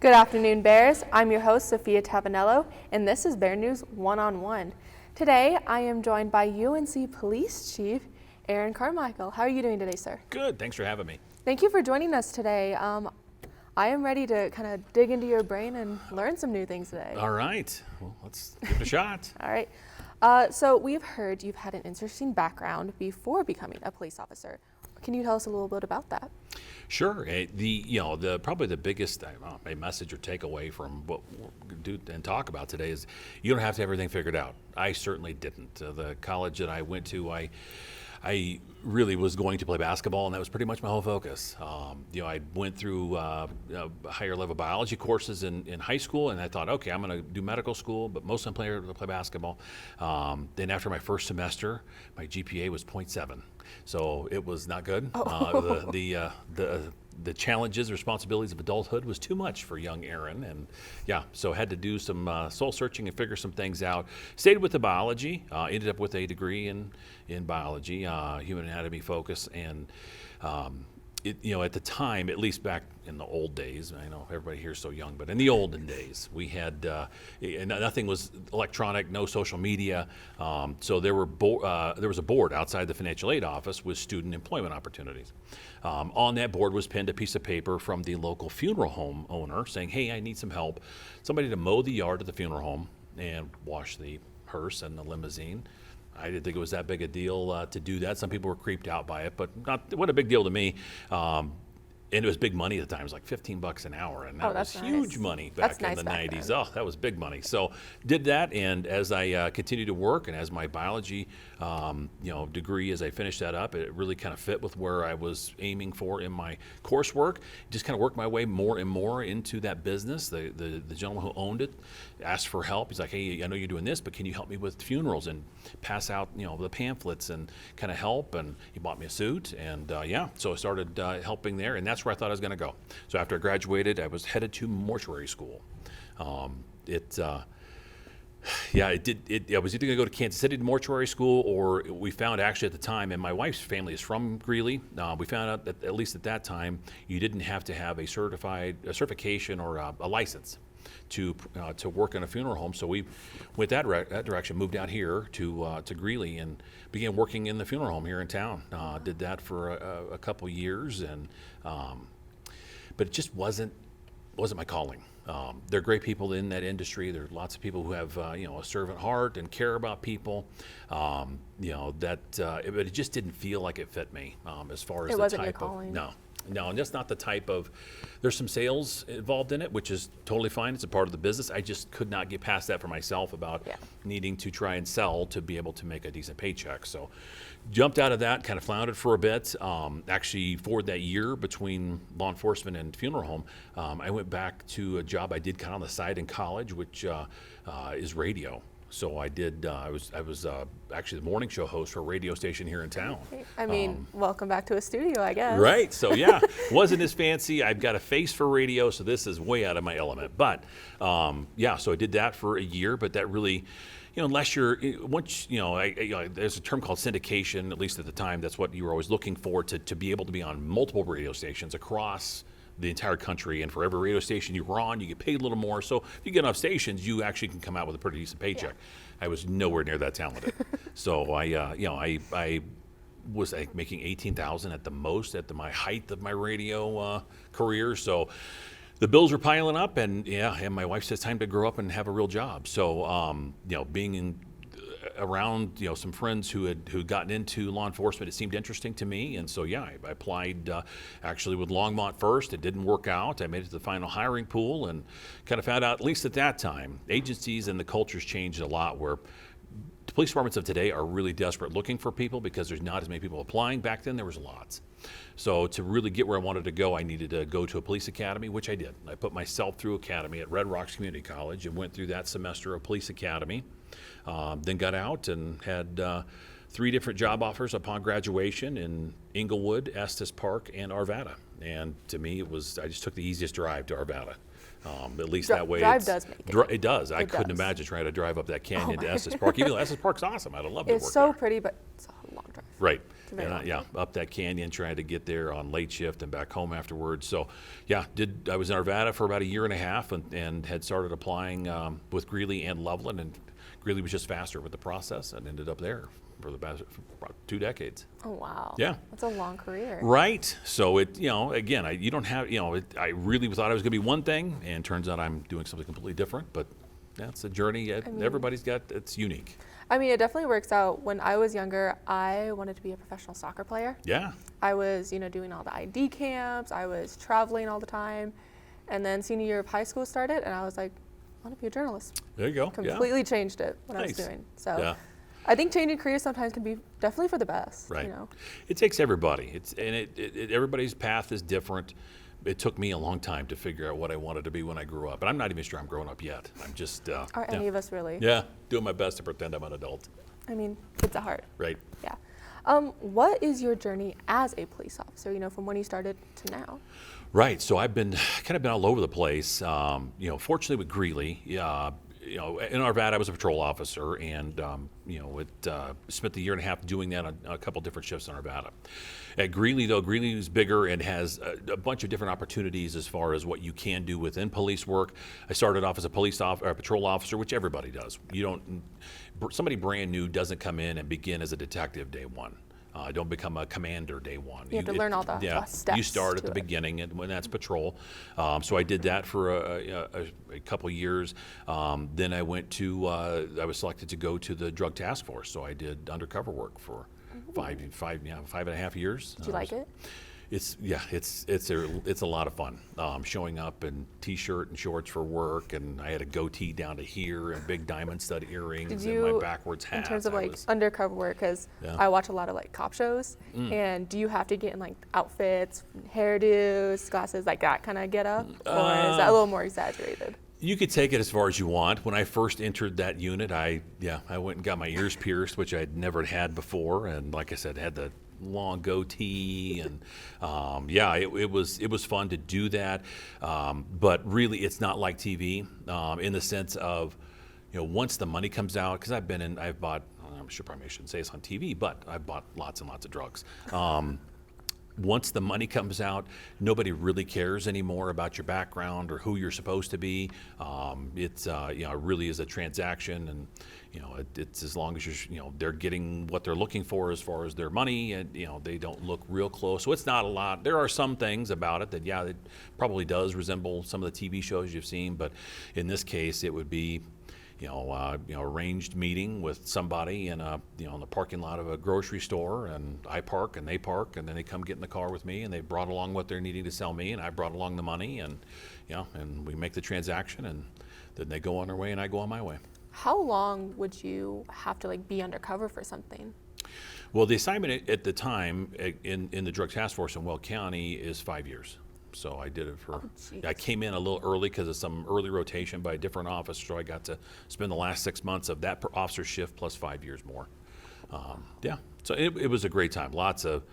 Good afternoon, Bears. I'm your host, Sophia Tavanello, and this is Bear News One-on-One. Today, I am joined by UNC Police Chief Aaron Carmichael. How are you doing today, sir? Good. Thanks for having me. Thank you for joining us today. I am ready to kind of dig into your brain and learn some new things today. All right. Well, let's give it a shot. All right. So we've heard you've had an interesting background before becoming a police officer. Can you tell us a little bit about that? Sure. Probably the biggest message or takeaway from what we'll do and talk about today is you don't have to have everything figured out. I certainly didn't. The college that I went to, I really was going to play basketball, and that was pretty much my whole focus. I went through higher level biology courses in high school, and I thought, okay, I'm going to do medical school, but most of them play basketball. Then after my first semester, my GPA was 0.7, so it was not good. The challenges, responsibilities of adulthood was too much for young Aaron, and so had to do some soul searching and figure some things out. Stayed with the biology, ended up with a degree in biology, human anatomy focus, and at the time, at least back in the old days, I know everybody here is so young, but in the olden days, we had nothing was electronic, no social media, so there was a board outside the financial aid office with student employment opportunities. On that board was pinned a piece of paper from the local funeral home owner saying, hey, I need some help, somebody to mow the yard at the funeral home and wash the hearse and the limousine. I didn't think it was that big a deal to do that. Some people were creeped out by it, but what a big deal to me. And it was big money at the time. It was like $15 an hour, and that was huge money back in the 90s. Oh, that was big money. So did that, and as I continued to work, and as my biology degree, as I finished that up, it really kind of fit with where I was aiming for in my coursework. Just kind of worked my way more and more into that business. The gentleman who owned it asked for help. He's like, hey, I know you're doing this, but can you help me with funerals and pass out the pamphlets and kind of help? And he bought me a suit, and so I started helping there, and that's where I thought I was going to go. So after I graduated, I was headed to mortuary school. I was either going to go to Kansas City to mortuary school, or we found actually at the time, and my wife's family is from Greeley. We found out that at least at that time, you didn't have to have a certification or a license to work in a funeral home. So we went that direction, moved out here to Greeley, and began working in the funeral home here in town. Did that for a couple years, and but it just wasn't my calling. There are great people in that industry. There are lots of people who have a servant heart and care about people. But it just didn't feel like it fit me as far as it the wasn't type your calling. No, and just not the type of. There's some sales involved in it, which is totally fine. It's a part of the business. I just could not get past that for myself about needing to try and sell to be able to make a decent paycheck. So jumped out of that, kind of floundered for a bit. Actually, for that year between law enforcement and funeral home, I went back to a job I did kind of on the side in college, which is radio. So I did. I was actually the morning show host for a radio station here in town. I mean, welcome back to a studio, I guess. Right. So wasn't as fancy. I've got a face for radio, so this is way out of my element. But so I did that for a year. But that really, unless you're there's a term called syndication. At least at the time, that's what you were always looking for to be able to be on multiple radio stations across the entire country, and for every radio station you were on, you get paid a little more. So if you get enough stations, you actually can come out with a pretty decent paycheck. I was nowhere near that talented. So I was making $18,000 at the most at my height of my radio career. So the bills were piling up, and my wife says time to grow up and have a real job. So being around some friends who had gotten into law enforcement, it seemed interesting to me, and so I applied actually with Longmont first. It didn't work out. I made it to the final hiring pool, and kind of found out, at least at that time, agencies and the cultures changed a lot, where the police departments of today are really desperate looking for people because there's not as many people applying. Back then there was lots. So to really get where I wanted to go, I needed to go to a police academy, which I did. I put myself through academy at Red Rocks Community College and went through that semester of police academy. Then got out and had 3 different job offers upon graduation in Inglewood, Estes Park, and Arvada. And to me, I just took the easiest drive to Arvada. At least that way. Drive does make it. It does. I couldn't imagine trying to drive up that canyon to Estes Park. Even though Estes Park's awesome. I'd love to work It's so there. pretty, but it's a long drive. Right. It's a very long Yeah, day. up that canyon, trying to get there on late shift and back home afterwards. So, yeah, I was in Arvada for about a year and a half, and had started applying with Greeley and Loveland, and Greeley was just faster with the process, and ended up there for for about 2 decades. Oh, wow. Yeah. That's a long career. Right. So again, you don't have, I really thought I was going to be one thing, and turns out I'm doing something completely different. But that's a journey. Everybody's got, it's unique. I mean, it definitely works out. When I was younger, I wanted to be a professional soccer player. Yeah. I was, doing all the ID camps. I was traveling all the time. And then senior year of high school started, and I was like, I want to be a journalist. There you go. Completely changed it what I was Nice. doing. So Yeah. I think changing careers sometimes can be definitely for the best. Right. You know? It takes everybody. Everybody's path is different. It took me a long time to figure out what I wanted to be when I grew up, and I'm not even sure I'm growing up yet. I'm just Are any of us really? yeah, doing my best to pretend I'm an adult. I mean, kids at heart. Right. Yeah. What is your journey as a police officer? From when you started to now? Right. So I've been all over the place. Fortunately with Greeley, in Arvada I was a patrol officer, and spent the year and a half doing that on a couple different shifts in Arvada. At Greeley, though, Greeley is bigger and has a bunch of different opportunities as far as what you can do within police work. I started off as a patrol officer, which everybody does. Somebody brand new doesn't come in and begin as a detective day one. Don't become a commander day one. You have to learn all the steps. You start at to the it. beginning, and when that's patrol. So I did that for a couple years. Then I I was selected to go to the drug task force. So I did undercover work for 5.5 years. Did you like it? It's a lot of fun. Showing up in t-shirt and shorts for work, and I had a goatee down to here and big diamond stud earrings and my backwards hat. In terms of undercover work, because Yeah. I watch a lot of cop shows, and do you have to get in outfits, hairdos, glasses, like that kind of get up, or is that a little more exaggerated? You could take it as far as you want. When I first entered that unit, I went and got my ears pierced, which I'd never had before, and like I said, had the long goatee, and it was fun to do that. But really, it's not like TV in the sense of, once the money comes out, because I've bought. I'm sure probably I shouldn't say this on TV, but I've bought lots and lots of drugs. Once the money comes out, nobody really cares anymore about your background or who you're supposed to be. It really is a transaction, and it's as long as they're getting what they're looking for as far as their money, and they don't look real close. So it's not a lot. There are some things about it that it probably does resemble some of the TV shows you've seen, but in this case, it would be arranged meeting with somebody in the parking lot of a grocery store, and I park and they park, and then they come get in the car with me, and they brought along what they're needing to sell me, and I brought along the money, and and we make the transaction, and then they go on their way and I go on my way. How long would you have to be undercover for something? Well, the assignment at the time in the drug task force in Weld County is 5 years. So I did it I came in a little early because of some early rotation by a different officer. So I got to spend the last 6 months of that officer shift plus 5 years more. So it was a great time. Lots of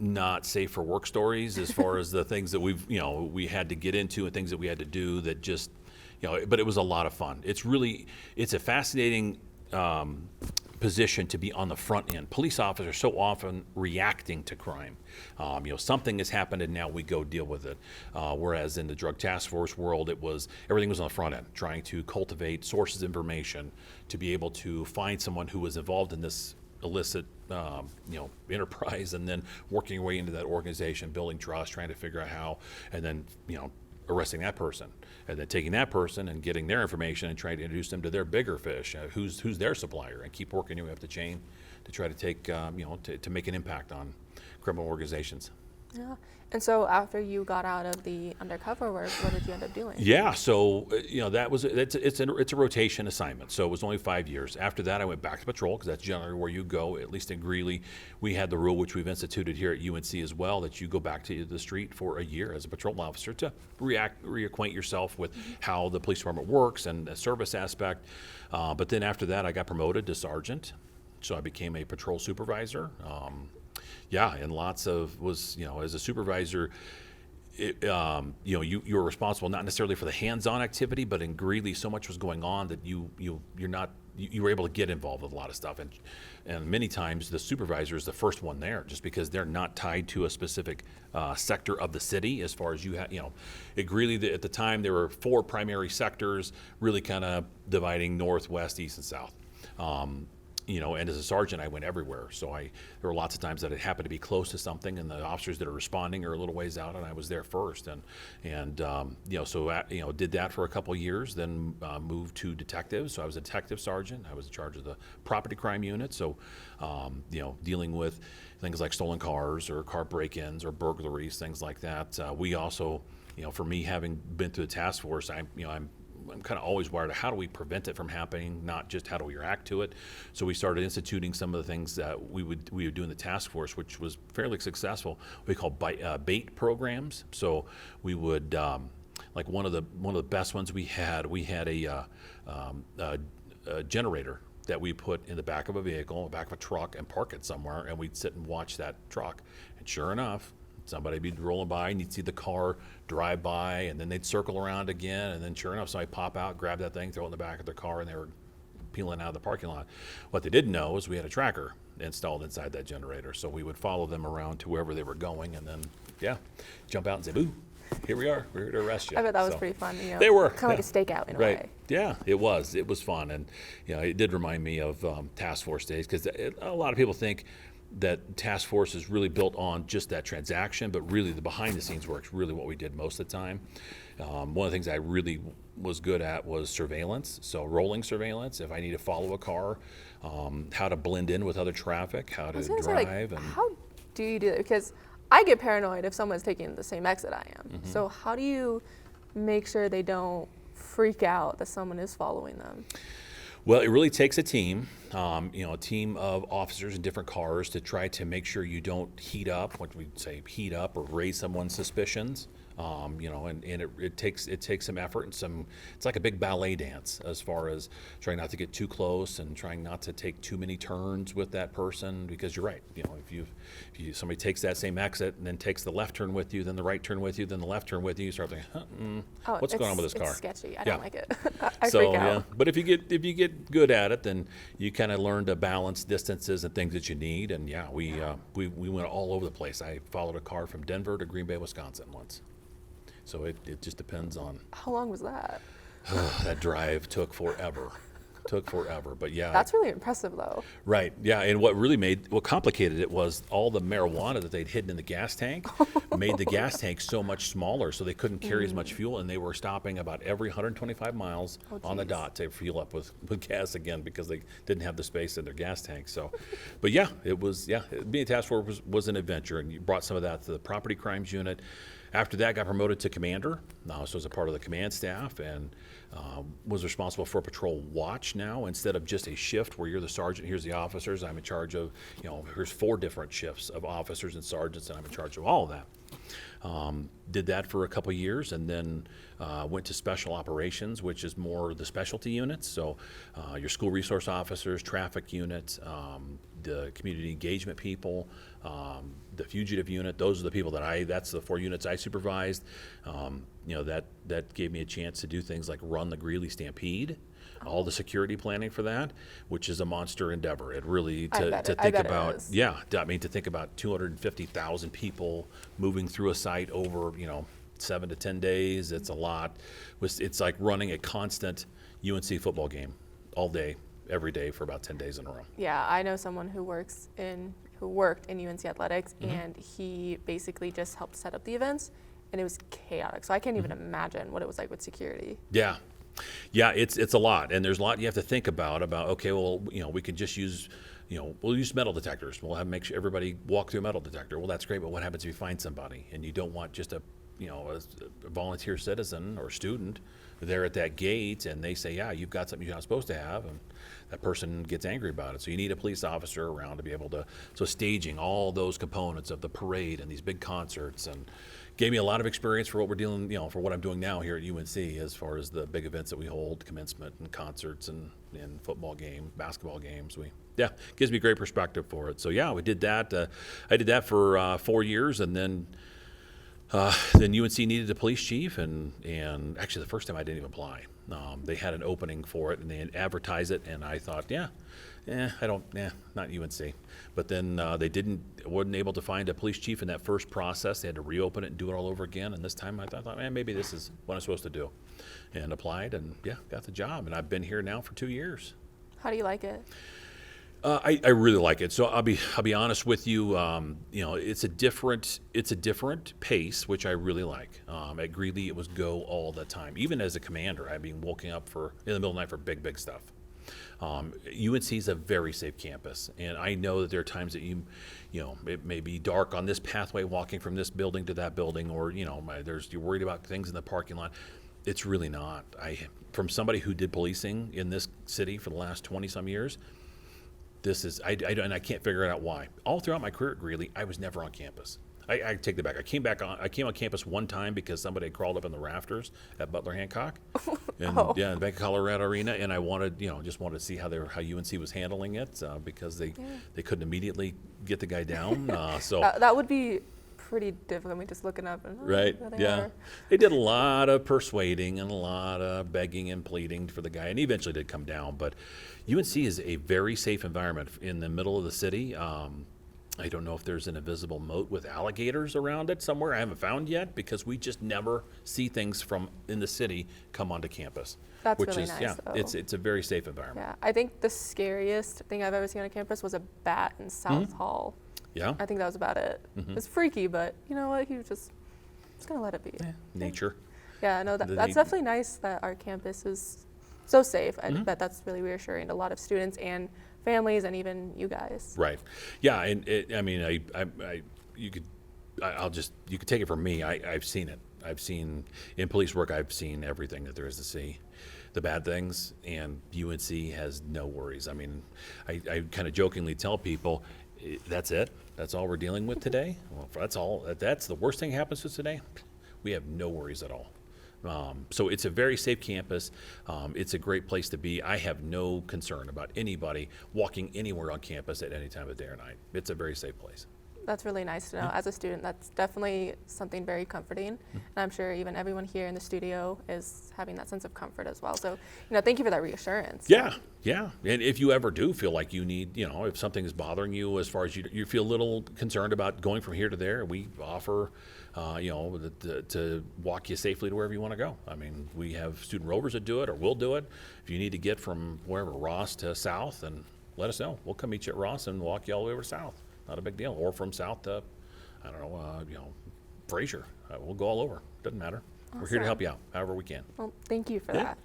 not safe for work stories as far as the things that we had to get into and things that we had to do that just, but it was a lot of fun. It's a fascinating position to be on the front end. Police officers are so often reacting to crime. Something has happened and now we go deal with it. Whereas in the drug task force world, everything was on the front end, trying to cultivate sources of information to be able to find someone who was involved in this illicit enterprise, and then working your way into that organization, building trust, trying to figure out how, and then arresting that person, and then taking that person and getting their information and trying to introduce them to their bigger fish, who's their supplier, and keep working your way up the chain to try to take to make an impact on criminal organizations. Yeah. And so after you got out of the undercover work, what did you end up doing? Yeah, so it's a rotation assignment. So it was only 5 years. After that, I went back to patrol because that's generally where you go. At least in Greeley, we had the rule, which we've instituted here at UNC as well, that you go back to the street for a year as a patrol officer to reacquaint yourself with how the police department works and the service aspect. But then after that, I got promoted to sergeant, so I became a patrol supervisor. And lots of as a supervisor, you're responsible not necessarily for the hands-on activity, but in Greeley, so much was going on that you're not you were able to get involved with a lot of stuff, and many times the supervisor is the first one there, just because they're not tied to a specific sector of the city. As far as at Greeley at the time there were 4 primary sectors, really kind of dividing north, west, east, and south. And as a sergeant, I went everywhere. So there were lots of times that it happened to be close to something, and the officers that are responding are a little ways out, and I was there first. So did that for a couple years, then moved to detective. So I was a detective sergeant. I was in charge of the property crime unit. So, dealing with things like stolen cars or car break-ins or burglaries, things like that. We also, for me, having been through the task force, I'm kind of always wired to how do we prevent it from happening, not just how do we react to it. So we started instituting some of the things that we would do in the task force, which was fairly successful. We call bait programs. So we would like one of the best ones we had a generator that we put in the back of a vehicle, back of a truck, and park it somewhere, and we'd sit and watch that truck. And sure enough, somebody would be rolling by, and you'd see the car drive by, and then they'd circle around again, and then sure enough, somebody pop out, grab that thing, throw it in the back of their car, and they were peeling out of the parking lot. What they didn't know is we had a tracker installed inside that generator, so we would follow them around to wherever they were going, and then, jump out and say, boo, here we are, we're here to arrest you. I bet that was pretty fun. They were. Kind of like a stakeout in a right. way. Yeah, it was fun, and it did remind me of task force days, because a lot of people think that task force is really built on just that transaction, but really the behind the scenes work is really what we did most of the time. One of the things I really was good at was surveillance, so rolling surveillance. If I need to follow a car, how to blend in with other traffic, how to drive. How do you do that? Because I get paranoid if someone's taking the same exit I am. Mm-hmm. So how do you make sure they don't freak out that someone is following them? Well, it really takes a team, a team of officers in different cars to try to make sure you don't heat up, what we say, heat up or raise someone's suspicions. It takes some effort and it's like a big ballet dance as far as trying not to get too close and trying not to take too many turns with that person, because you're right. If somebody takes that same exit and then takes the left turn with you, then the right turn with you, then the left turn with you start thinking, what's going on with this car? It's sketchy. I don't like it. I freak out. Yeah. But if you get good at it, then you kind of learn to balance distances and things that you need. And we went all over the place. I followed a car from Denver to Green Bay, Wisconsin once. So it just depends on. How long was that? That drive took forever. But That's really impressive, though. Right. Yeah. And what complicated it was all the marijuana that they'd hidden in the gas tank made the gas tank so much smaller, so they couldn't carry as much fuel, and they were stopping about every 125 miles on the dot to fuel up with gas again, because they didn't have the space in their gas tank. So, but it was being a task force was an adventure, and you brought some of that to the property crimes unit. After that, got promoted to commander, so as a part of the command staff, and was responsible for a patrol watch now, instead of just a shift where you're the sergeant, here's the officers. I'm in charge of, here's 4 different shifts of officers and sergeants, and I'm in charge of all of that. Did that for a couple of years, and then went to special operations, which is more the specialty units. So your school resource officers, traffic units, the community engagement people, the fugitive unit. Those are the people that's the 4 units I supervised. That gave me a chance to do things like run the Greeley Stampede, all the security planning for that, which is a monster endeavor. It really to think about 250,000 people moving through a site over 7 to 10 days. It's a lot. It's like running a constant UNC football game all day, every day for about 10 days in a row. Yeah, I know someone who worked in UNC athletics, and he basically just helped set up the events, and it was chaotic. So I can't even imagine what it was like with security. Yeah, it's a lot, and there's a lot you have to think about. Okay, well, we can just use, we'll use metal detectors. We'll make sure everybody walk through a metal detector. Well, that's great, but what happens if you find somebody and you don't want just a volunteer citizen or student there at that gate, and they say, you've got something you're not supposed to have, and that person gets angry about it. So you need a police officer around to be able to, staging all those components of the parade and these big concerts, and gave me a lot of experience for what we're dealing, for what I'm doing now here at UNC, as far as the big events that we hold, commencement and concerts and football games, basketball games. Gives me great perspective for it. So we did that. I did that for 4 years, and then UNC needed a police chief, and actually the first time I didn't even apply. They had an opening for it, and they had advertised it, and I thought, not UNC. But then they wasn't able to find a police chief in that first process. They had to reopen it and do it all over again. And this time I thought, man, maybe this is what I'm supposed to do. And applied, and got the job. And I've been here now for 2 years. How do you like it? I really like it. So I'll be honest with you. It's a different pace, which I really like. At Greeley, it was go all the time. Even as a commander, I'd be woken up in the middle of the night for big stuff. UNC is a very safe campus, and I know that there are times that it may be dark on this pathway walking from this building to that building, or you're worried about things in the parking lot. It's really not. From somebody who did policing in this city for the last 20 some years. And I can't figure out why. All throughout my career at Greeley, I was never on campus. I take that back. I came on campus one time because somebody had crawled up in the rafters at Butler Hancock, in the Bank of Colorado Arena, and I just wanted to see how UNC was handling it because they couldn't immediately get the guy down. So that would be pretty difficult. I mean, just looking up and right, they did a lot of persuading and a lot of begging and pleading for the guy, and he eventually did come down. But UNC is a very safe environment in the middle of the city. I don't know if there's an invisible moat with alligators around it somewhere. I haven't found yet because we just never see things from in the city come onto campus. That's really nice, though. It's a very safe environment. Yeah, I think the scariest thing I've ever seen on campus was a bat in South Hall. Yeah. I think that was about it. It's freaky, but you know what? He was just gonna let it be. Yeah. Nature. Yeah, no, that's definitely nice that our campus is so safe. I bet that's really reassuring to a lot of students and families, and even you guys. Right. Yeah, and you could take it from me. I've seen it. I've seen in police work. I've seen everything that there is to see. The bad things, and UNC has no worries. I mean, I kind of jokingly tell people, that's it. That's all we're dealing with today. Well, that's the worst thing that happens to us today. We have no worries at all. So it's a very safe campus. It's a great place to be. I have no concern about anybody walking anywhere on campus at any time of day or night. It's a very safe place. That's really nice to know. As a student, that's definitely something very comforting. And I'm sure even everyone here in the studio is having that sense of comfort as well. So, thank you for that reassurance. Yeah. And if you ever do feel like you need, if something is bothering you as far as you feel a little concerned about going from here to there, we offer, to walk you safely to wherever you want to go. I mean, we have student rovers that do it, or we'll do it. If you need to get from wherever, Ross to South, and let us know. We'll come meet you at Ross and walk you all the way over to South. Not a big deal. Or from South to, Fraser. We'll go all over. Doesn't matter. Awesome. We're here to help you out however we can. Well, thank you for that.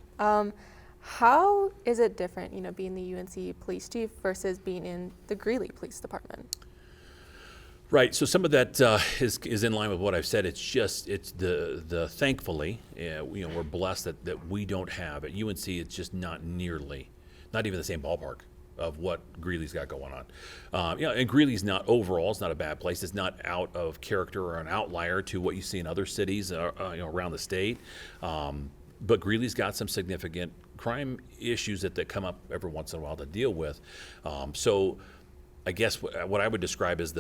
How is it different, being the UNC police chief versus being in the Greeley Police Department? Right. So some of that is in line with what I've said. It's the thankfully, we're blessed that we don't have at UNC. It's just not even the same ballpark of what Greeley's got going on. And Greeley's it's not a bad place. It's not out of character or an outlier to what you see in other cities around the state. But Greeley's got some significant crime issues that come up every once in a while to deal with. So I guess what I would describe as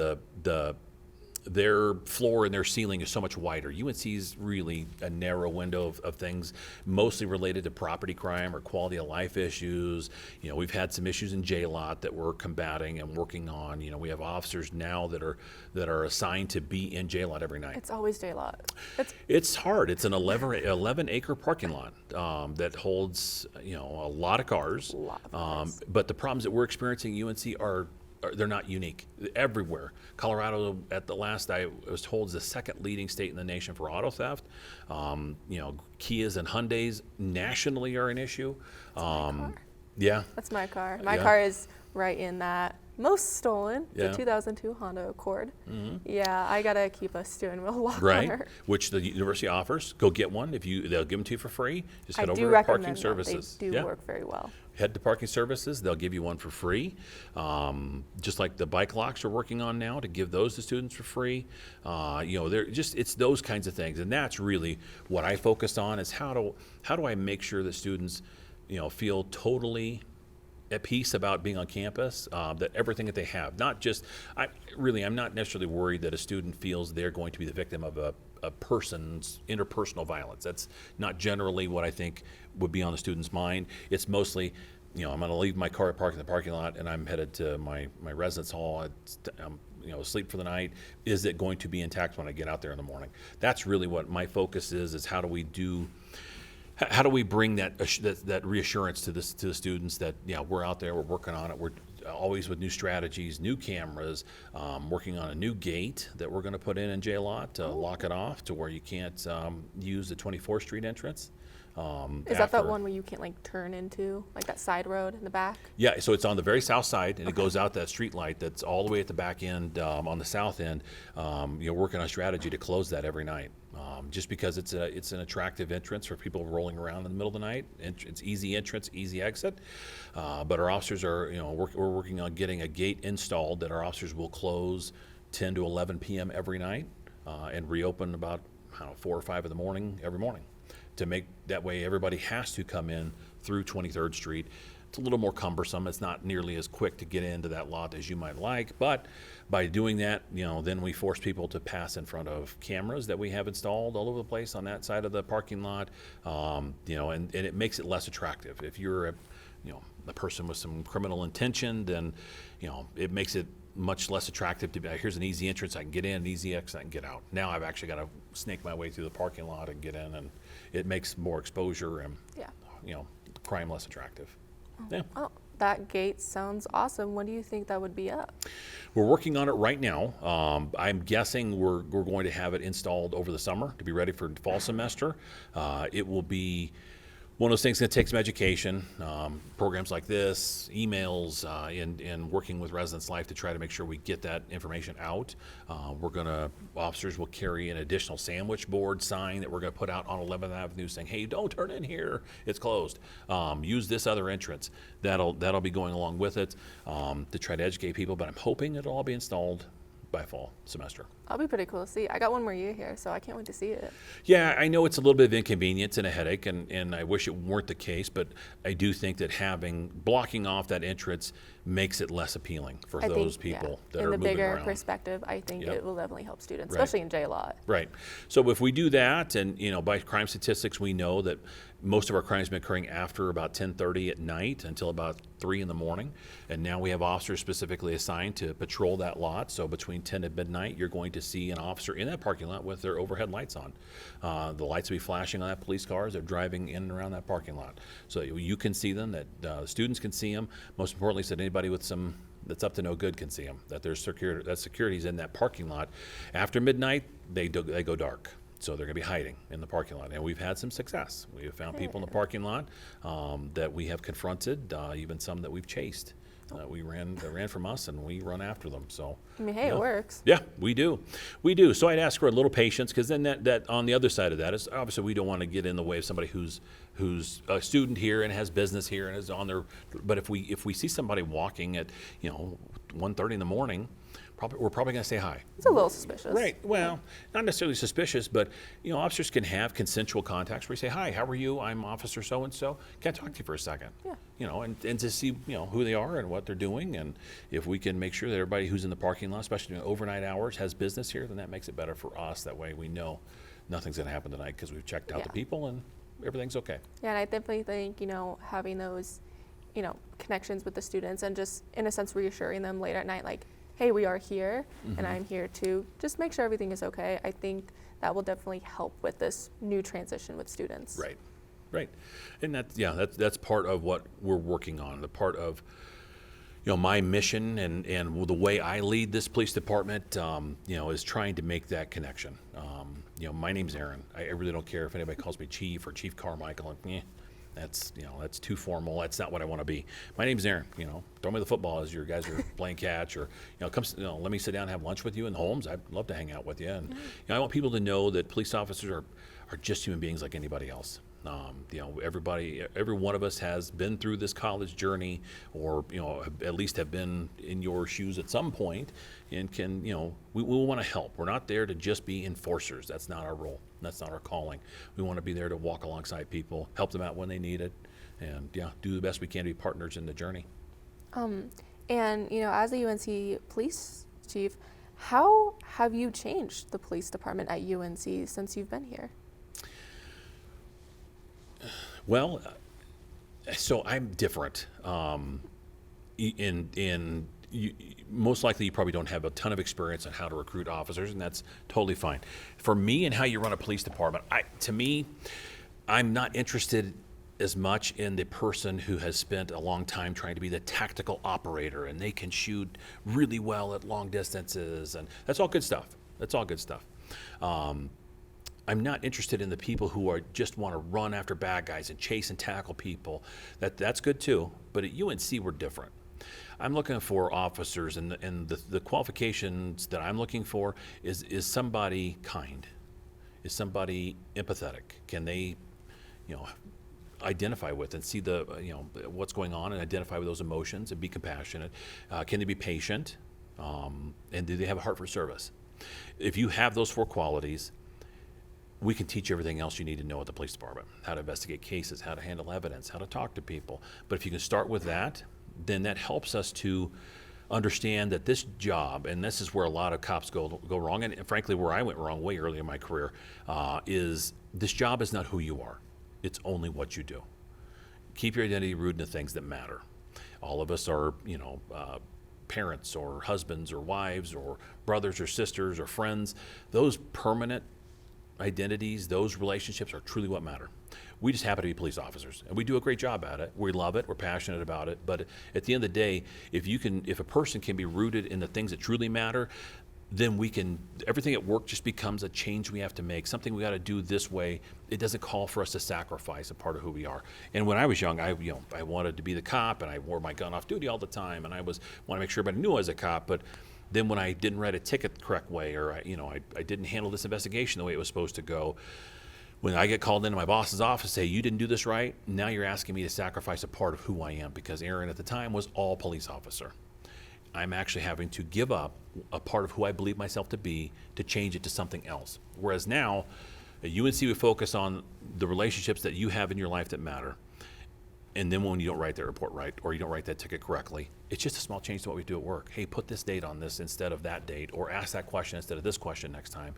their floor and their ceiling is so much wider. UNC's really a narrow window of things, mostly related to property crime or quality of life issues. We've had some issues in J-Lot that we're combating and working on. We have officers now that are assigned to be in J-Lot every night. It's always J-Lot. It's hard. It's an 11-acre parking lot that holds a lot of cars. But the problems that we're experiencing at UNC they're not unique. Everywhere. Colorado, at the last I was told, is the second leading state in the nation for auto theft. Kias and Hyundais nationally are an issue. That's my car. Yeah. That's my car. My car is right in that most stolen, the 2002 Honda Accord. Yeah, I gotta keep a steering wheel lock on her. Which the university offers. Go get one. They'll give them to you for free. Just head over to Parking Services. They do work very well. Head to Parking Services. They'll give you one for free. Just like the bike locks are working on now to give those to students for free. It's those kinds of things, and that's really what I focused on is how do I make sure that students, feel totally at peace about being on campus, that everything that they have, not just, I'm not necessarily worried that a student feels they're going to be the victim of a person's interpersonal violence. That's not generally what I think would be on the student's mind. It's mostly, I'm going to leave my car parked in the parking lot and I'm headed to my residence hall. I'm asleep for the night. Is it going to be intact when I get out there in the morning? That's really what my focus is how do we bring that reassurance to the students that we're out there, we're working on it, we're always with new strategies, new cameras, working on a new gate that we're going to put in J Lot to lock it off to where you can't use the 24th Street entrance. Is that that one where you can't like turn into like that side road in the back? Yeah, so it's on the very south side, and it goes out that street light that's all the way at the back end on the south end. Working on a strategy to close that every night, just because it's an attractive entrance for people rolling around in the middle of the night. It's easy entrance, easy exit. But our officers are, we're working on getting a gate installed that our officers will close 10 to 11 p.m. every night and reopen about 4 or 5 in the morning every morning. To make that way everybody has to come in through 23rd Street. It's a little more cumbersome. It's not nearly as quick to get into that lot as you might like, but by doing that, then we force people to pass in front of cameras that we have installed all over the place on that side of the parking lot, and it makes it less attractive. If you're a person with some criminal intention, then it makes it much less attractive to be, here's an easy entrance, I can get in, an easy exit, I can get out. Now I've actually got to snake my way through the parking lot and get in, and it makes more exposure and crime less attractive. Yeah. Oh, that gate sounds awesome. When do you think that would be up? We're working on it right now. I'm guessing we're going to have it installed over the summer to be ready for fall semester. It will be one of those things that takes some education, programs like this, emails, and working with Residence Life to try to make sure we get that information out. Officers will carry an additional sandwich board sign that we're gonna put out on 11th Avenue saying, hey, don't turn in here, it's closed. Use this other entrance. That'll be going along with it to try to educate people, but I'm hoping it'll all be installed by fall semester. That'll be pretty cool to see. I got one more year here, so I can't wait to see it. Yeah, I know it's a little bit of inconvenience and a headache, and I wish it weren't the case, but I do think that blocking off that entrance makes it less appealing for those people that are moving around. In the bigger perspective, I think it will definitely help students, especially in J-Lot. Right. So if we do that, and by crime statistics, we know that most of our crimes have been occurring after about 10:30 at night until about 3 in the morning, and now we have officers specifically assigned to patrol that lot. So between 10 and midnight, you're going to see an officer in that parking lot with their overhead lights on. The lights will be flashing on that police car as they're driving in and around that parking lot. So you can see them, that students can see them. Most importantly, so that anybody with that's up to no good can see them, that there's security's in that parking lot. After midnight, they go dark. So they're going to be hiding in the parking lot. And we've had some success. We have found people in the parking lot that we have confronted, even some that we've chased. That ran from us, and we run after them. So it works. Yeah, we do. So I'd ask for a little patience, because then that on the other side of that is obviously we don't want to get in the way of somebody who's a student here and has business here and is on their. But if we see somebody walking at 1:30 in the morning, we're probably going to say hi. It's a little suspicious. Right. Well, not necessarily suspicious, but officers can have consensual contacts where you say, hi, how are you? I'm Officer so-and-so. Can I talk to you for a second? Yeah. And to see who they are and what they're doing, and if we can make sure that everybody who's in the parking lot, especially during overnight hours, has business here, then that makes it better for us. That way we know nothing's going to happen tonight because we've checked out the people and everything's okay. Yeah, and I definitely think having those connections with the students and just in a sense reassuring them late at night, like, hey, we are here, and I'm here to just make sure everything is okay. I think that will definitely help with this new transition with students. Right. And that's part of what we're working on. The part of my mission and the way I lead this police department, is trying to make that connection. My name's Aaron. I really don't care if anybody calls me Chief or Chief Carmichael. That's too formal. That's not what I want to be. My name's Aaron. Throw me the football as your guys are playing catch, or come. Let me sit down and have lunch with you in Holmes. I'd love to hang out with you. And I want people to know that police officers are just human beings like anybody else. Every one of us has been through this college journey, or at least have been in your shoes at some point, and can we want to help. We're not there to just be enforcers. That's not our role. That's not our calling. We want to be there to walk alongside people, help them out when they need it, and do the best we can to be partners in the journey. And, as a UNC police chief, how have you changed the police department at UNC since you've been here? Well, so I'm different. Most likely you probably don't have a ton of experience on how to recruit officers, and that's totally fine. For me and how you run a police department, I'm not interested as much in the person who has spent a long time trying to be the tactical operator, and they can shoot really well at long distances, and that's all good stuff. That's all good stuff. I'm not interested in the people who just want to run after bad guys and chase and tackle people. That's good too, but at UNC we're different. I'm looking for officers, and the qualifications that I'm looking for is somebody kind, is somebody empathetic. Can they, identify with and see what's going on and identify with those emotions and be compassionate? Can they be patient? And do they have a heart for service? If you have those 4 qualities, we can teach you everything else you need to know at the police department: how to investigate cases, how to handle evidence, how to talk to people. But if you can start with that, then that helps us to understand that this job, and this is where a lot of cops go wrong, and frankly where I went wrong way early in my career, is this job is not who you are. It's only what you do. Keep your identity rooted in the things that matter. All of us are, parents or husbands or wives or brothers or sisters or friends. Those permanent identities, those relationships are truly what matter. We just happen to be police officers, and we do a great job at it. We love it. We're passionate about it. But at the end of the day, if a person can be rooted in the things that truly matter, then everything at work just becomes a change we have to make, something we got to do this way. It doesn't call for us to sacrifice a part of who we are. And when I was young, I wanted to be the cop, and I wore my gun off duty all the time, and I want to make sure everybody knew I was a cop. But then when I didn't write a ticket the correct way, or I didn't handle this investigation the way it was supposed to go, when I get called into my boss's office, say, you didn't do this right, now you're asking me to sacrifice a part of who I am, because Aaron at the time was all police officer. I'm actually having to give up a part of who I believe myself to be to change it to something else. Whereas now, at UNC, we focus on the relationships that you have in your life that matter. And then when you don't write that report right, or you don't write that ticket correctly, it's just a small change to what we do at work. Hey, put this date on this instead of that date, or ask that question instead of this question next time.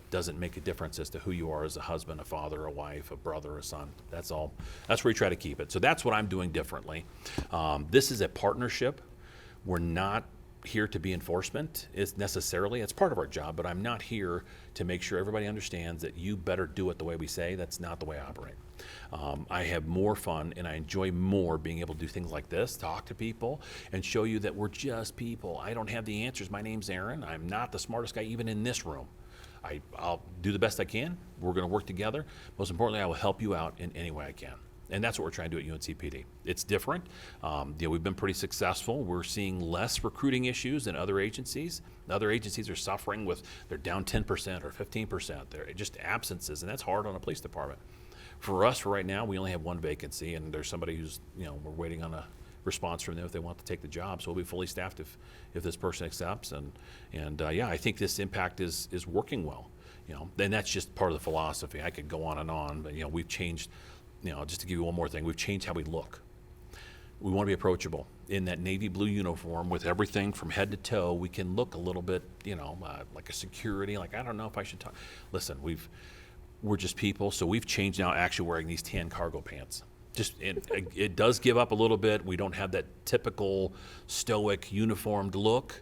Doesn't make a difference as to who you are as a husband, a father, a wife, a brother, a son. That's all. That's where we try to keep it. So that's what I'm doing differently. This is a partnership. We're not here to be enforcement. It's part of our job, but I'm not here to make sure everybody understands that you better do it the way we say. That's not the way I operate. I have more fun, and I enjoy more being able to do things like this, talk to people, and show you that we're just people. I don't have the answers. My name's Aaron. I'm not the smartest guy even in this room. I'll do the best I can. We're going to work together. Most importantly, I will help you out in any way I can. And that's what we're trying to do at UNCPD. It's different. We've been pretty successful. We're seeing less recruiting issues than other agencies. Other agencies are suffering they're down 10% or 15%. They're just absences, and that's hard on a police department. For us, right now, we only have 1 vacancy, and there's somebody who's, we're waiting on a response from them if they want to take the job. So we'll be fully staffed if this person accepts. And I think this impact is working well. And that's just part of the philosophy. I could go on, but we've changed. Just to give you one more thing, we've changed how we look. We want to be approachable. In that navy blue uniform with everything from head to toe, we can look a little bit, like a security, like, I don't know if I should talk. Listen, we're just people, so we've changed now actually wearing these tan cargo pants. It does give up a little bit. We don't have that typical stoic uniformed look.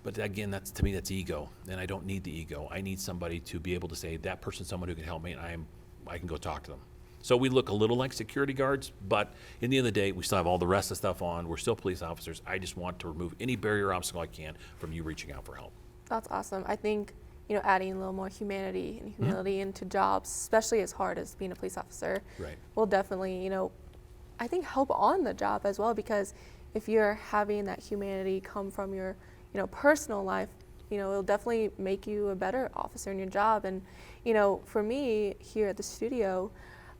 But again, to me, that's ego, and I don't need the ego. I need somebody to be able to say, that person's someone who can help me, and I can go talk to them. So we look a little like security guards, but in the end of the day, we still have all the rest of the stuff on. We're still police officers. I just want to remove any barrier or obstacle I can from you reaching out for help. That's awesome. I think, adding a little more humanity and humility into jobs, especially as hard as being a police officer, right, will definitely, I think help on the job as well, because if you're having that humanity come from your, personal life, it'll definitely make you a better officer in your job. And, for me here at the studio,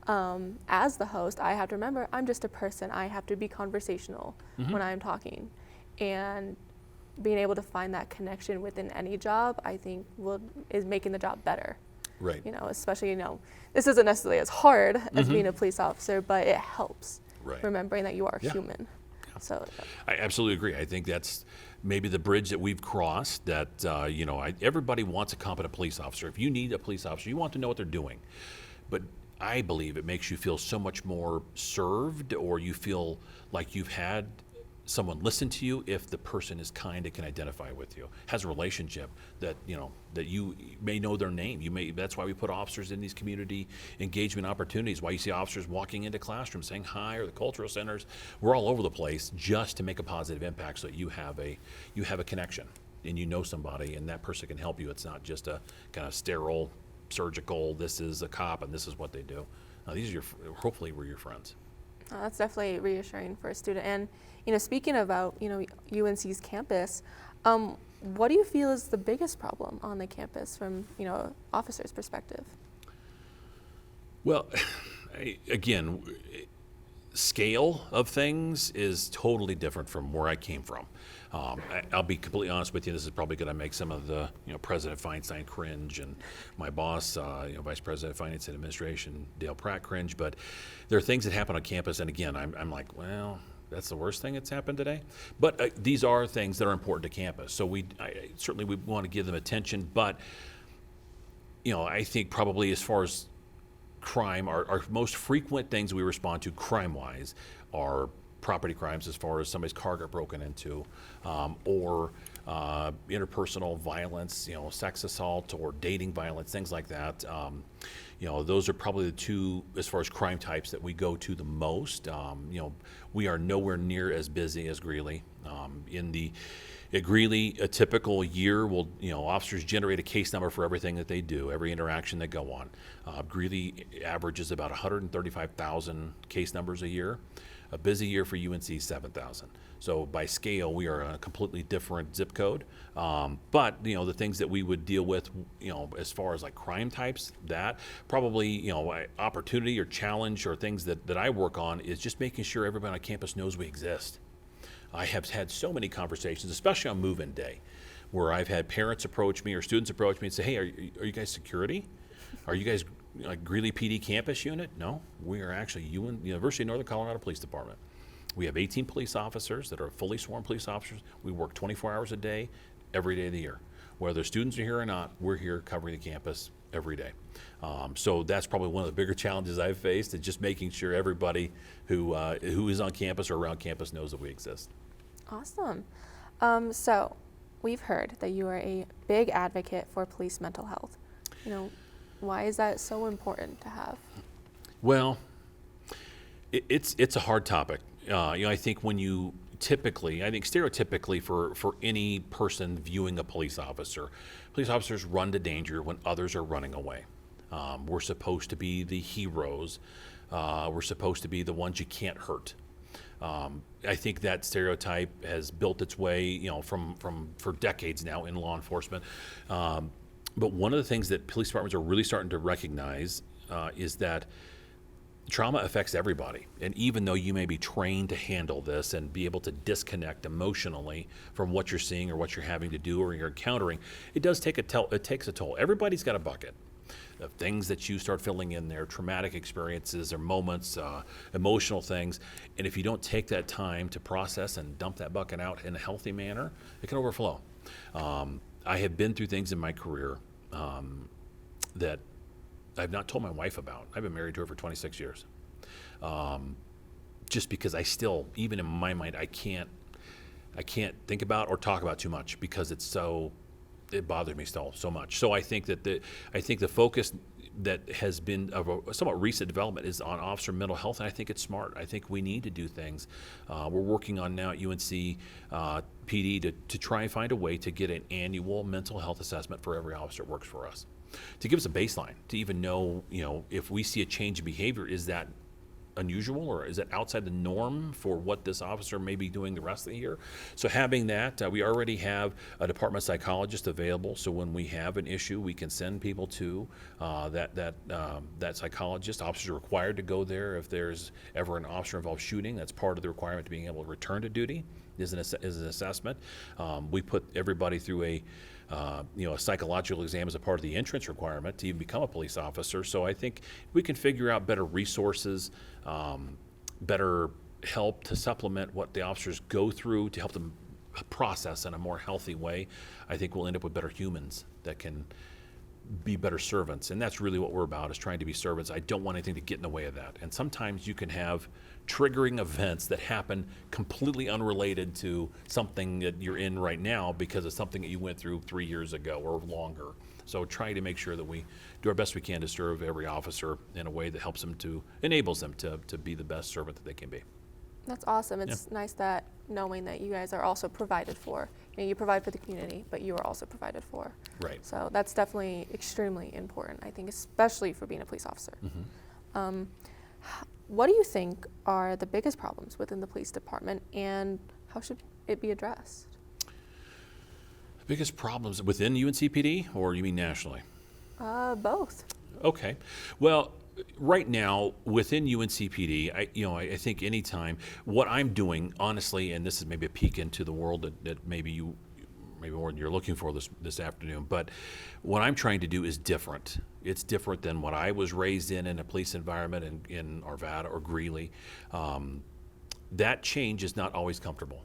as the host, I have to remember I'm just a person. I have to be conversational when I'm talking, and being able to find that connection within any job, I think is making the job better. Right. Especially, this isn't necessarily as hard as being a police officer, but it helps. Right. Remembering that you are human. Yeah. So I absolutely agree. I think that's maybe the bridge that we've crossed, that everybody wants a competent police officer. If you need a police officer, you want to know what they're doing. But I believe it makes you feel so much more served, or you feel like you've had someone listen to you if the person is kind and can identify with you, has a relationship that you may know their name. That's why we put officers in these community engagement opportunities, why you see officers walking into classrooms saying hi, or the cultural centers. We're all over the place just to make a positive impact, so that you have a connection and you know somebody, and that person can help you. It's not just a kind of sterile surgical, this is a cop and this is what they do. These are hopefully we're your friends. That's definitely reassuring for a student. And speaking about UNC's campus, what do you feel is the biggest problem on the campus from officer's perspective? Well, again, scale of things is totally different from where I came from. I'll be completely honest with you. This is probably going to make some of the President Feinstein cringe, and my boss, Vice President of Finance and Administration Dale Pratt cringe. But there are things that happen on campus, and again, I'm like, well, that's the worst thing that's happened today. But these are things that are important to campus, so certainly we want to give them attention. But I think probably as far as crime, our most frequent things we respond to crime-wise are property crimes, as far as somebody's car got broken into, or interpersonal violence, sex assault or dating violence, things like that. Those are probably the two, as far as crime types, that we go to the most. We are nowhere near as busy as Greeley. At Greeley, a typical year will, officers generate a case number for everything that they do, every interaction they go on. Greeley averages about 135,000 case numbers a year. A busy year for UNC, 7,000. So by scale, we are a completely different zip code. But the things that we would deal with, as far as like crime types, that probably opportunity or challenge or things that I work on is just making sure everybody on campus knows we exist. I have had so many conversations, especially on move-in day, where I've had parents approach me or students approach me and say, hey, are you guys security? Are you guys Greeley PD campus unit? No, we are actually University of Northern Colorado Police Department. We have 18 police officers that are fully sworn police officers. We work 24 hours a day, every day of the year. Whether students are here or not, we're here covering the campus every day. So that's probably one of the bigger challenges I've faced, is just making sure everybody who is on campus or around campus knows that we exist. Awesome. So we've heard that you are a big advocate for police mental health. Why is that so important to have? Well, it's a hard topic. I think stereotypically for any person viewing a police officers run to danger when others are running away. We're supposed to be the heroes. We're supposed to be the ones you can't hurt. I think that stereotype has built its way, for decades now in law enforcement. But one of the things that police departments are really starting to recognize is that trauma affects everybody. And even though you may be trained to handle this and be able to disconnect emotionally from what you're seeing or what you're having to do or you're encountering, it takes a toll. Everybody's got a bucket of things that you start filling in there, traumatic experiences or moments, emotional things. And if you don't take that time to process and dump that bucket out in a healthy manner, it can overflow. I have been through things in my career that I've not told my wife about. I've been married to her for 26 years. Just because I still, even in my mind, I can't think about or talk about too much, because it bothers me still so much. So I think that the focus that has been of a somewhat recent development is on officer mental health, and I think it's smart. I think we need to do things. We're working on now at UNC PD to try and find a way to get an annual mental health assessment for every officer that works for us, to give us a baseline, to even know, if we see a change in behavior, is that unusual or is it outside the norm for what this officer may be doing the rest of the year? So having that, we already have a department psychologist available, so when we have an issue, we can send people to that psychologist. Officers are required to go there if there's ever an officer-involved shooting. That's part of the requirement to being able to return to duty, is an assessment. We put everybody through a psychological exam as a part of the entrance requirement to even become a police officer. So I think we can figure out better resources, better help to supplement what the officers go through to help them process in a more healthy way, I think we'll end up with better humans that can be better servants. And that's really what we're about, is trying to be servants. I don't want anything to get in the way of that. And sometimes you can have triggering events that happen completely unrelated to something that you're in right now because of something that you went through 3 years ago or longer. So trying to make sure that we do our best we can to serve every officer in a way that helps them enables them to be the best servant that they can be. That's awesome. It's nice that knowing that you guys are also provided for. You provide for the community, but you are also provided for. Right. So that's definitely extremely important, I think, especially for being a police officer. What do you think are the biggest problems within the police department, and how should it be addressed? The biggest problems within UNCPD, or you mean nationally? Both. Okay. Well, right now within UNCPD, I think anytime what I'm doing, honestly, and this is maybe a peek into the world that maybe more than you're looking for this afternoon, but what I'm trying to do is different. It's different than what I was raised in a police environment in Arvada or Greeley. That change is not always comfortable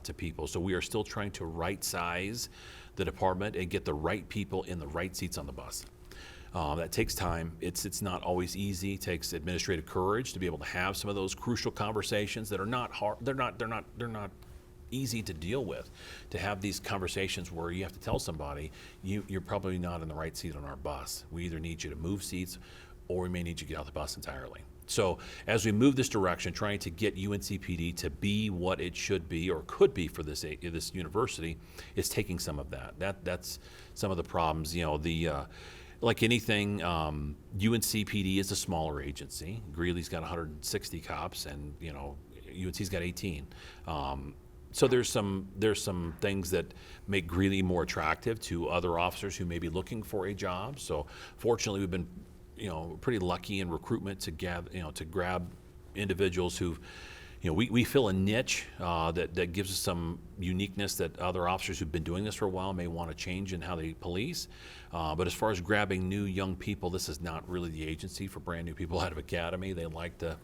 to people. So we are still trying to right size the department and get the right people in the right seats on the bus. That takes time. It's not always easy. It takes administrative courage to be able to have some of those crucial conversations that are not hard. They're not easy to deal with. To have these conversations where you have to tell somebody you're probably not in the right seat on our bus. We either need you to move seats, or we may need you to get out the bus entirely. So as we move this direction, trying to get UNCPD to be what it should be or could be for this university, is taking some of that. That's some of the problems. Like anything, UNCPD is a smaller agency. Greeley's got 160 cops, and UNC's got 18. So there's some things that make Greeley more attractive to other officers who may be looking for a job. So fortunately, we've been pretty lucky in recruitment to grab individuals who've we fill a niche that gives us some uniqueness that other officers who've been doing this for a while may want to change in how they police. But as far as grabbing new young people, this is not really the agency for brand new people out of academy. They like to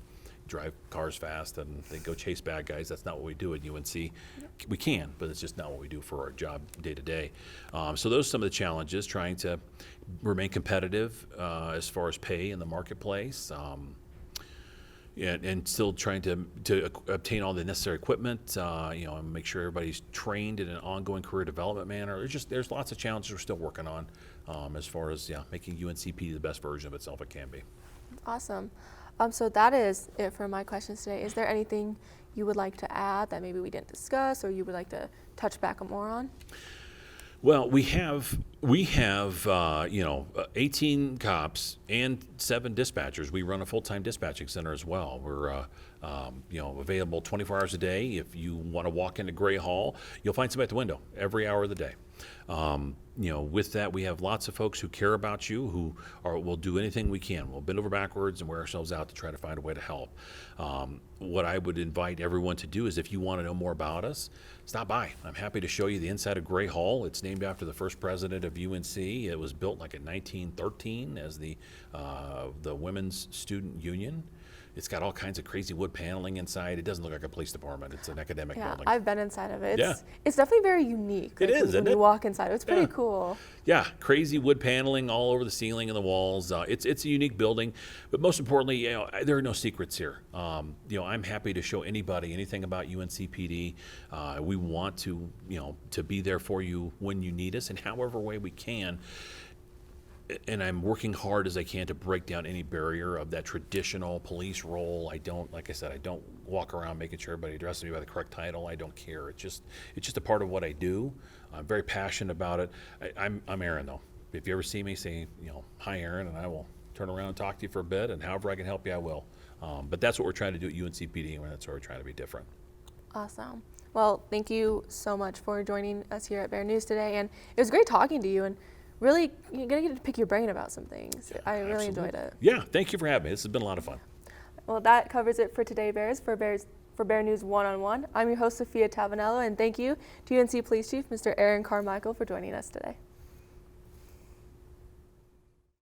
drive cars fast and they go chase bad guys. That's not what we do at UNC. Yep. We can, but it's just not what we do for our job day to day. So those are some of the challenges, trying to remain competitive as far as pay in the marketplace. And still trying to obtain all the necessary equipment, and make sure everybody's trained in an ongoing career development manner. There's lots of challenges we're still working on as far as making UNCPD the best version of itself it can be. Awesome. So that is it for my questions today. Is there anything you would like to add that maybe we didn't discuss, or you would like to touch back more on? Well, we have 18 cops and 7 dispatchers. We run a full-time dispatching center as well. We're available 24 hours a day. If you want to walk into Gray Hall, you'll find somebody at the window every hour of the day. With that, we have lots of folks who care about you, who will do anything we can. We'll bend over backwards and wear ourselves out to try to find a way to help. What I would invite everyone to do is, if you want to know more about us, stop by. I'm happy to show you the inside of Gray Hall. It's named after the first president of UNC. It was built like in 1913 as the Women's Student Union. It's got all kinds of crazy wood paneling inside. It doesn't look like a police department. It's an academic building. I've been inside of it. It's definitely very unique. It is, isn't it? When you walk inside, it's pretty cool. Yeah, crazy wood paneling all over the ceiling and the walls. It's a unique building, but most importantly, there are no secrets here. I'm happy to show anybody anything about UNCPD. We want to be there for you when you need us in however way we can. And I'm working hard as I can to break down any barrier of that traditional police role. I don't walk around making sure everybody addresses me by the correct title. I don't care. It's just a part of what I do. I'm very passionate about it. I'm Aaron, though. If you ever see me, say, hi, Aaron, and I will turn around and talk to you for a bit, and however I can help you, I will. But that's what we're trying to do at UNCPD, and that's where we're trying to be different. Awesome. Well, thank you so much for joining us here at Bear News today, and it was great talking to you, and really, you're going to get to pick your brain about some things. I really enjoyed it. Yeah, thank you for having me. This has been a lot of fun. Well, that covers it for today, Bears. For Bear News One-on-One, I'm your host, Sophia Tavanello, and thank you to UNC Police Chief, Mr. Aaron Carmichael, for joining us today.